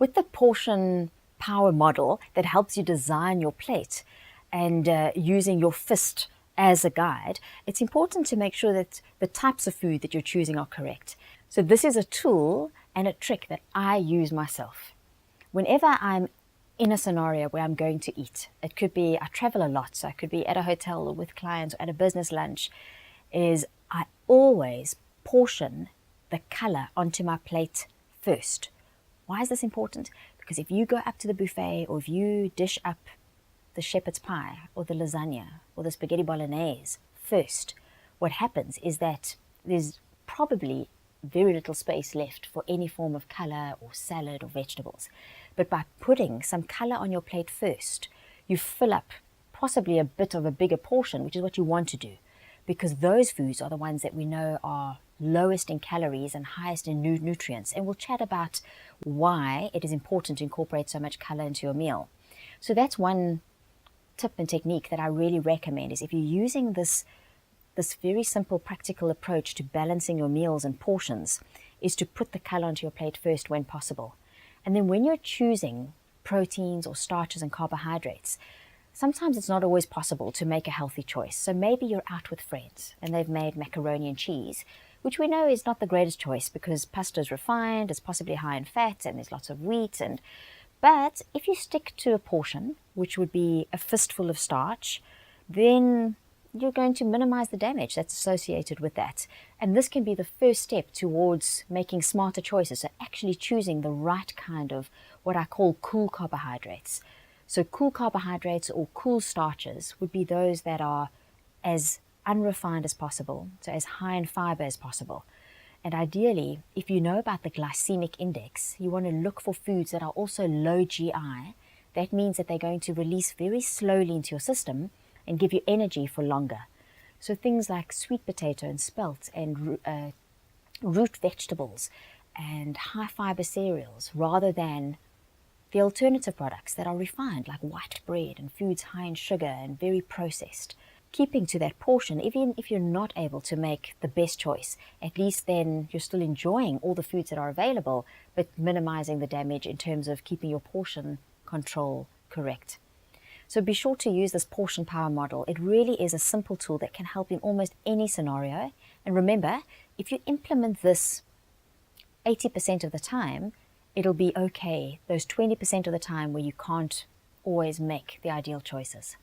With the portion power model that helps you design your plate and using your fist as a guide, it's important to make sure that the types of food that you're choosing are correct. So this is a tool and a trick that I use myself. Whenever I'm in a scenario where I'm going to eat, it could be I travel a lot, so I could be at a hotel or with clients or at a business lunch, is I always portion the color onto my plate first. Why is this important? Because if you go up to the buffet or if you dish up the shepherd's pie or the lasagna or the spaghetti bolognese first, what happens is that there's probably very little space left for any form of color or salad or vegetables. But by putting some color on your plate first, you fill up possibly a bit of a bigger portion, which is what you want to do, because those foods are the ones that we know are lowest in calories and highest in nutrients. And we'll chat about why it is important to incorporate so much color into your meal. So that's one tip and technique that I really recommend, is if you're using this very simple practical approach to balancing your meals and portions, is to put the color onto your plate first when possible. And then when you're choosing proteins or starches and carbohydrates, sometimes it's not always possible to make a healthy choice. So maybe you're out with friends and they've made macaroni and cheese, which we know is not the greatest choice because pasta is refined, it's possibly high in fat, and there's lots of wheat. But if you stick to a portion, which would be a fistful of starch, then you're going to minimize the damage that's associated with that. And this can be the first step towards making smarter choices, so actually choosing the right kind of what I call cool carbohydrates. So cool carbohydrates or cool starches would be those that are as unrefined as possible, so as high in fiber as possible. And ideally, if you know about the glycemic index, you want to look for foods that are also low GI. That means that they're going to release very slowly into your system and give you energy for longer. So things like sweet potato and spelt and root vegetables and high fiber cereals, rather than the alternative products that are refined like white bread and foods high in sugar and very processed. Keeping to that portion, even if you're not able to make the best choice, at least then you're still enjoying all the foods that are available, but minimizing the damage in terms of keeping your portion control correct. So be sure to use this portion power model. It really is a simple tool that can help in almost any scenario. And remember, if you implement this 80% of the time, it'll be okay those 20% of the time where you can't always make the ideal choices.